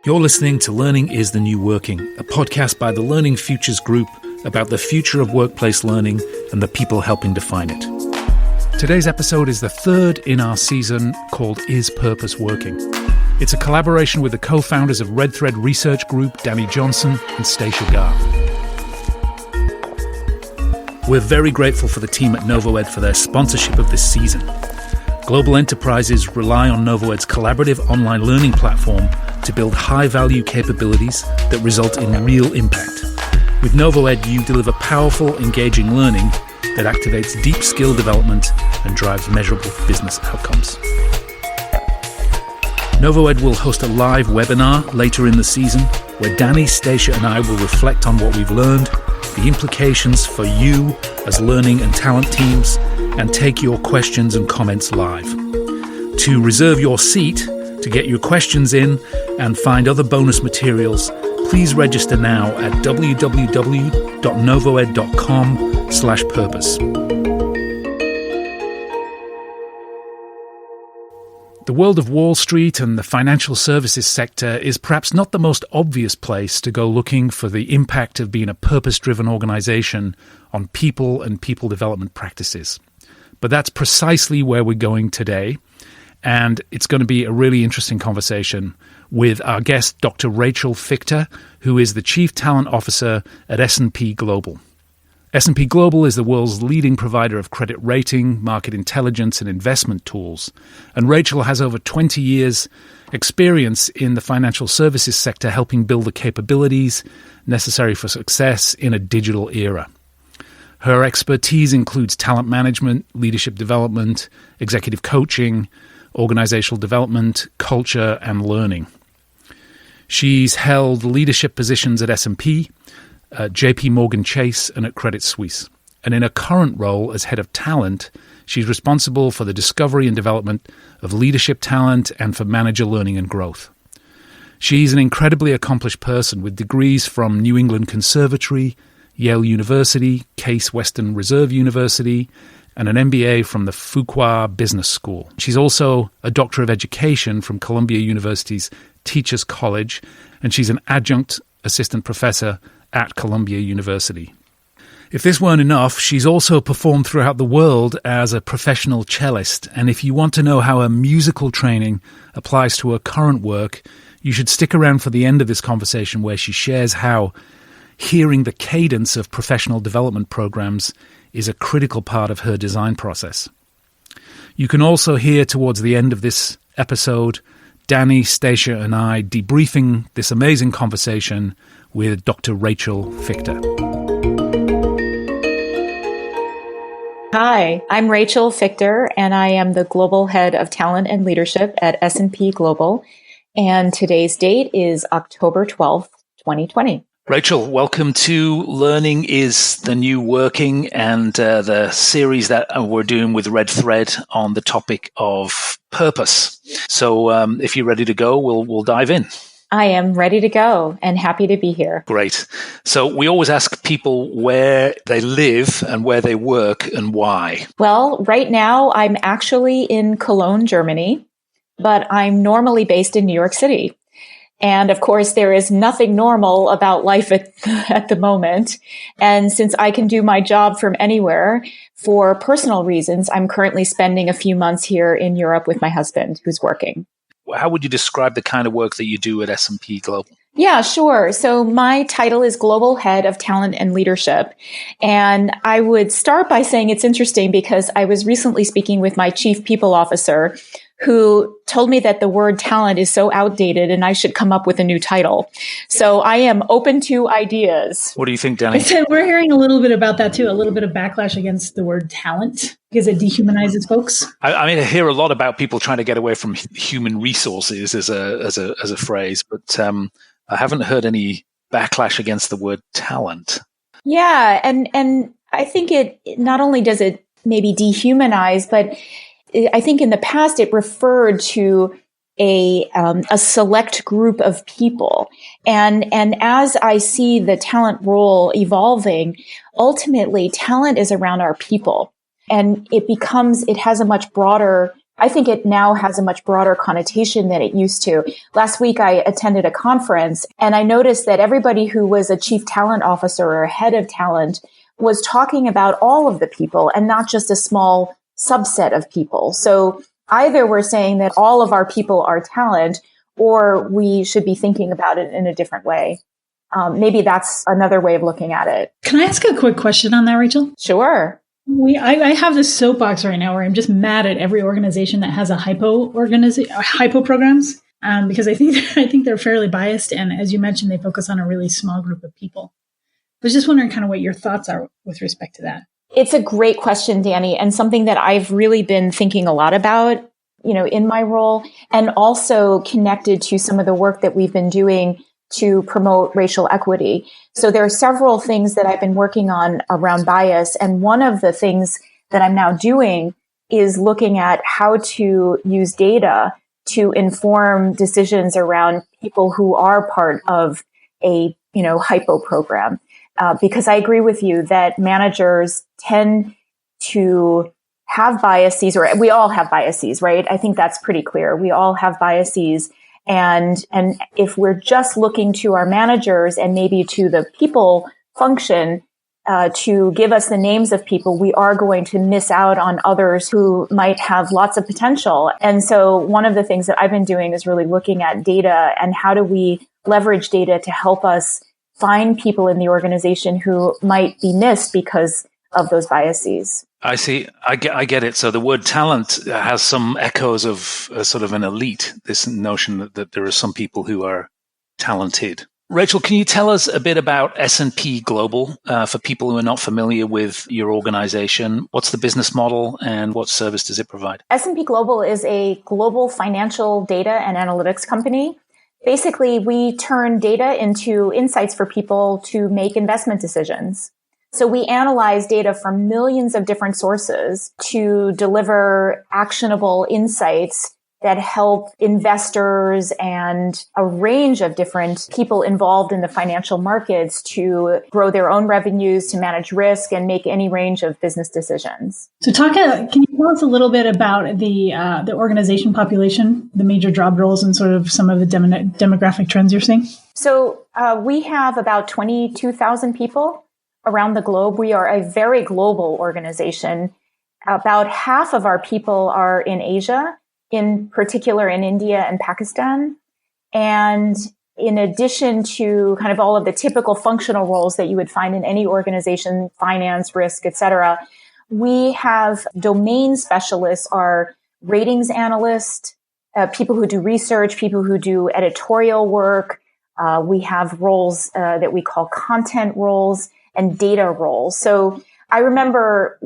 You're listening to Learning is the New Working, a podcast by the Learning Futures Group about the future of workplace learning and the people helping define it. Today's episode is the third in our season called Is Purpose Working? It's a collaboration with the co-founders of Red Thread Research Group, Danny Johnson and Stacia Garr. We're very grateful for the team at NovoEd for their sponsorship of this season. Global enterprises rely on NovoEd's collaborative online learning platform to build high-value capabilities that result in real impact. With NovoEd, you deliver powerful, engaging learning that activates deep skill development and drives measurable business outcomes. NovoEd will host a live webinar later in the season where Danny, Stacia and I will reflect on what we've learned, the implications for you as learning and talent teams, and take your questions and comments live. To reserve your seat, to get your questions in, and find other bonus materials, please register now at www.novoed.com/purpose. The world of Wall Street and the financial services sector is perhaps not the most obvious place to go looking for the impact of being a purpose-driven organization on people and people development practices. But that's precisely where we're going today, and it's going to be a really interesting conversation with our guest, Dr. Rachel Fichter, who is the Chief Talent Officer at S&P Global. S&P Global is the world's leading provider of credit rating, market intelligence, and investment tools. And Rachel has over 20 years' experience in the financial services sector, helping build the capabilities necessary for success in a digital era. Her expertise includes talent management, leadership development, executive coaching, organizational development, culture, and learning. She's held leadership positions at S&P, JP Morgan Chase, and at Credit Suisse. And in her current role as head of talent, she's responsible for the discovery and development of leadership talent and for manager learning and growth. She's an incredibly accomplished person with degrees from New England Conservatory, Yale University, Case Western Reserve University, and an MBA from the Fuqua Business School. She's also a Doctor of Education from Columbia University's Teachers College, and she's an adjunct assistant professor at Columbia University. If this weren't enough, she's also performed throughout the world as a professional cellist, and if you want to know how her musical training applies to her current work, you should stick around for the end of this conversation where she shares how hearing the cadence of professional development programs is a critical part of her design process. You can also hear towards the end of this episode Danny, Stacia, and I debriefing this amazing conversation with Dr. Rachel Fichter. Hi, I'm Rachel Fichter, and I am the Global Head of Talent and Leadership at S&P Global, and today's date is October 12th, 2020. Rachel, welcome to Learning is the New Working and the series that we're doing with Red Thread on the topic of purpose. So if you're ready to go, we'll dive in. I am ready to go and happy to be here. Great. So we always ask people where they live and where they work and why. Well, right now I'm actually in Cologne, Germany, but I'm normally based in New York City. And of course, there is nothing normal about life at the moment. And since I can do my job from anywhere, for personal reasons, I'm currently spending a few months here in Europe with my husband, who's working. How would you describe the kind of work that you do at S&P Global? Yeah, sure. So my title is Global Head of Talent and Leadership. And I would start by saying it's interesting because I was recently speaking with my Chief People Officer, who told me that the word talent is so outdated and I should come up with a new title. So I am open to ideas. What do you think, Danny? We're hearing a little bit about that too, a little bit of backlash against the word talent because it dehumanizes folks. I hear a lot about people trying to get away from human resources as a phrase, but I haven't heard any backlash against the word talent. Yeah, and I think it not only does it maybe dehumanize, but I think in the past it referred to a select group of people. And as I see the talent role evolving, ultimately talent is around our people. And it has a much broader I think it now has a much broader connotation than it used to. Last week, I attended a conference and I noticed that everybody who was a chief talent officer or a head of talent was talking about all of the people and not just a small subset of people. So either we're saying that all of our people are talent, or we should be thinking about it in a different way. Maybe that's another way of looking at it. Can I ask a quick question on that, Rachel? Sure. I have this soapbox right now where I'm just mad at every organization that has a hypo programs, because I think they're fairly biased, and as you mentioned, they focus on a really small group of people. I was just wondering kind of what your thoughts are with respect to that. It's a great question, Danny, and something that I've really been thinking a lot about, in my role, and also connected to some of the work that we've been doing to promote racial equity. So there are several things that I've been working on around bias. And one of the things that I'm now doing is looking at how to use data to inform decisions around people who are part of a, hypo program. Because I agree with you that managers tend to have biases, or we all have biases, right? I think that's pretty clear. We all have biases. And if we're just looking to our managers and maybe to the people function to give us the names of people, we are going to miss out on others who might have lots of potential. And so one of the things that I've been doing is really looking at data and how do we leverage data to help us find people in the organization who might be missed because of those biases. I see. I get it. So the word talent has some echoes of sort of an elite, this notion that there are some people who are talented. Rachel, can you tell us a bit about S&P Global for people who are not familiar with your organization? What's the business model and what service does it provide? S&P Global is a global financial data and analytics company. Basically, we turn data into insights for people to make investment decisions. So we analyze data from millions of different sources to deliver actionable insights that help investors and a range of different people involved in the financial markets to grow their own revenues, to manage risk, and make any range of business decisions. So can you tell us a little bit about the organization population, the major job roles, and sort of some of the demographic trends you're seeing? So we have about 22,000 people around the globe. We are a very global organization. About half of our people are in Asia, in particular in India and Pakistan. And in addition to kind of all of the typical functional roles that you would find in any organization, finance, risk, et cetera, we have domain specialists, are ratings analysts, people who do research, people who do editorial work. We have roles that we call content roles and data roles. So I remember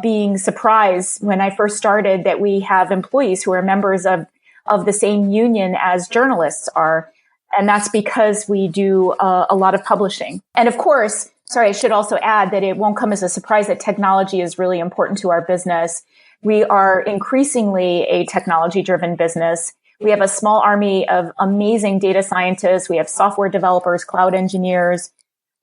being surprised when I first started that we have employees who are members of the same union as journalists are. And that's because we do a lot of publishing. And of course, I should also add that it won't come as a surprise that technology is really important to our business. We are increasingly a technology-driven business. We have a small army of amazing data scientists. We have software developers, cloud engineers,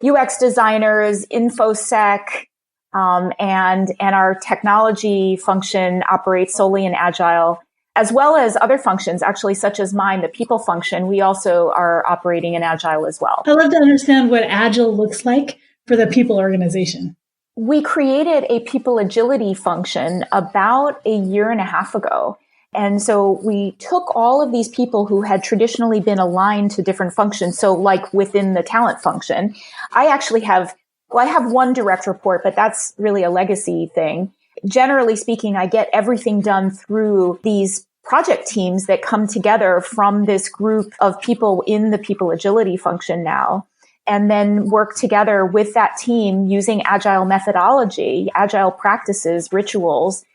UX designers, InfoSec, and our technology function operates solely in Agile, as well as other functions, actually, such as mine, the people function. We also are operating in Agile as well. I'd love to understand what Agile looks like for the people organization. We created a people agility function about a year and a half ago. And so we took all of these people who had traditionally been aligned to different functions. So like within the talent function, I have one direct report, but that's really a legacy thing. Generally speaking, I get everything done through these project teams that come together from this group of people in the people agility function now, and then work together with that team using agile methodology, agile practices, rituals,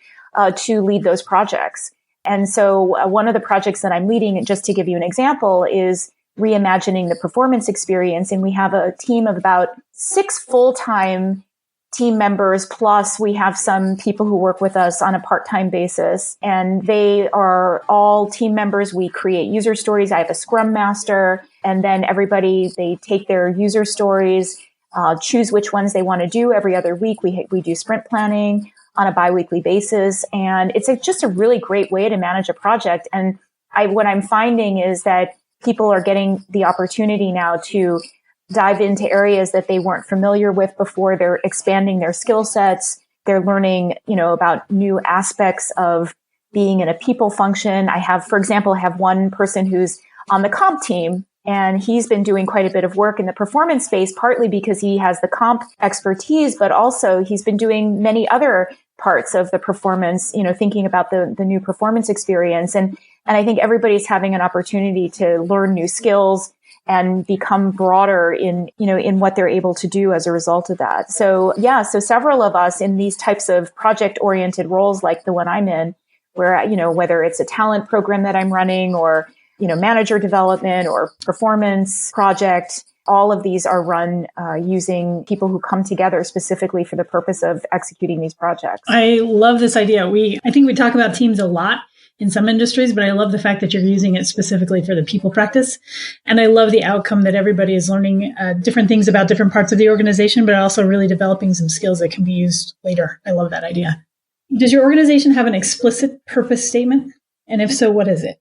to lead those projects. And so one of the projects that I'm leading, just to give you an example, is reimagining the performance experience. And we have a team of about 6 full-time team members, plus we have some people who work with us on a part-time basis. And they are all team members. We create user stories. I have a scrum master. And then everybody, they take their user stories, choose which ones they want to do every other week. We do sprint planning. on a biweekly basis. And it's just a really great way to manage a project. And what I'm finding is that people are getting the opportunity now to dive into areas that they weren't familiar with before. They're expanding their skill sets. They're learning, about new aspects of being in a people function. For example, I have one person who's on the comp team, and he's been doing quite a bit of work in the performance space, partly because he has the comp expertise, but also he's been doing many other parts of the performance, thinking about the new performance experience. And I think everybody's having an opportunity to learn new skills and become broader in what they're able to do as a result of that. So several of us in these types of project-oriented roles like the one I'm in, where, whether it's a talent program that I'm running or, manager development or performance project, all of these are run using people who come together specifically for the purpose of executing these projects. I love this idea. I think we talk about teams a lot in some industries, but I love the fact that you're using it specifically for the people practice. And I love the outcome that everybody is learning different things about different parts of the organization, but also really developing some skills that can be used later. I love that idea. Does your organization have an explicit purpose statement? And if so, what is it?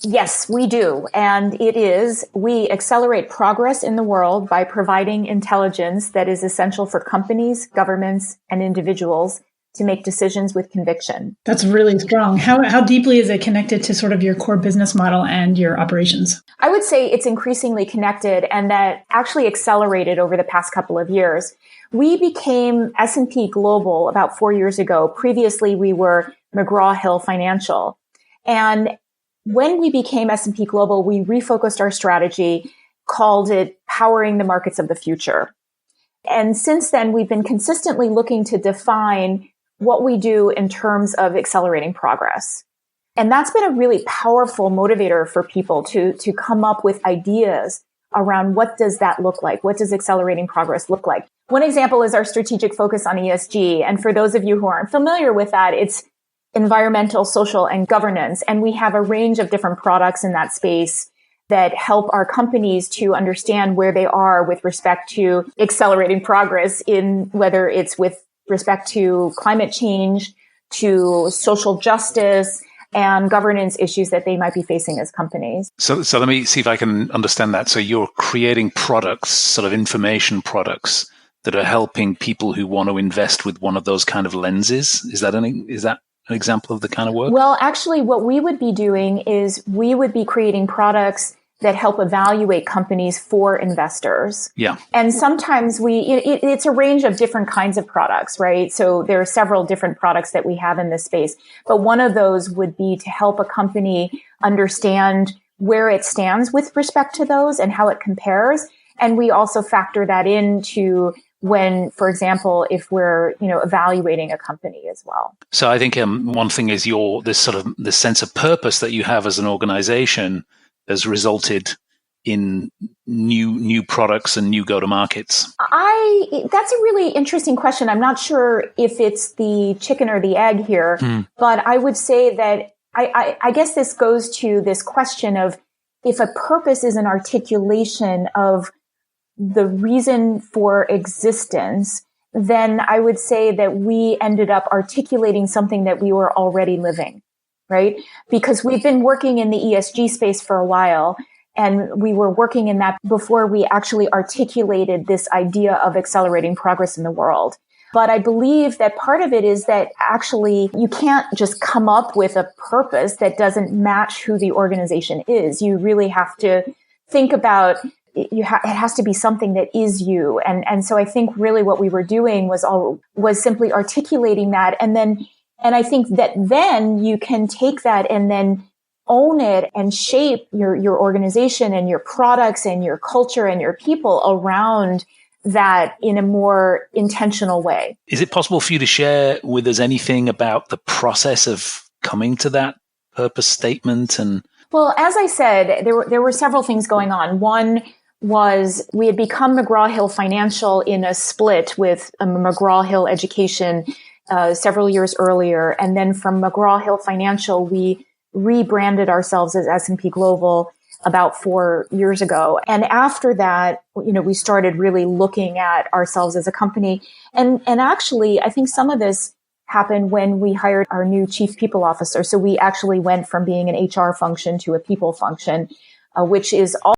Yes, we do. And it is, we accelerate progress in the world by providing intelligence that is essential for companies, governments, and individuals to make decisions with conviction. That's really strong. How deeply is it connected to sort of your core business model and your operations? I would say it's increasingly connected, and that actually accelerated over the past couple of years. We became S&P Global about 4 years ago. Previously, we were McGraw-Hill Financial. And when we became S&P Global, we refocused our strategy, called it Powering the Markets of the Future. And since then, we've been consistently looking to define what we do in terms of accelerating progress. And that's been a really powerful motivator for people to come up with ideas around what does that look like? What does accelerating progress look like? One example is our strategic focus on ESG. And for those of you who aren't familiar with that, it's environmental, social, and governance. And we have a range of different products in that space that help our companies to understand where they are with respect to accelerating progress in whether it's with respect to climate change, to social justice, and governance issues that they might be facing as companies. So let me see if I can understand that. So you're creating products, sort of information products that are helping people who want to invest with one of those kind of lenses. Is that an example of the kind of work? Well, actually, what we would be doing is we would be creating products that help evaluate companies for investors. Yeah. And sometimes it's a range of different kinds of products, right? So there are several different products that we have in this space. But one of those would be to help a company understand where it stands with respect to those and how it compares. And we also factor that into when, for example, if we're, evaluating a company as well. So I think one thing is this sense of purpose that you have as an organization has resulted in new products and new go-to-markets? That's a really interesting question. I'm not sure if it's the chicken or the egg here, but I would say that I guess this goes to this question of if a purpose is an articulation of the reason for existence, then I would say that we ended up articulating something that we were already living. Right? Because we've been working in the ESG space for a while, and we were working in that before we actually articulated this idea of accelerating progress in the world. But I believe that part of it is that actually you can't just come up with a purpose that doesn't match who the organization is. You really have to think about it has to be something that is you. And so I think really what we were doing was simply articulating that. And I think that then you can take that and then own it and shape your organization and your products and your culture and your people around that in a more intentional way. Is it possible for you to share with us anything about the process of coming to that purpose statement? Well, as I said, there were several things going on. One was we had become McGraw-Hill Financial in a split with McGraw-Hill Education several years earlier. And then from McGraw-Hill Financial, we rebranded ourselves as S&P Global about 4 years ago. And after that, we started really looking at ourselves as a company. And actually, I think some of this happened when we hired our new chief people officer. So we actually went from being an HR function to a people function, which is all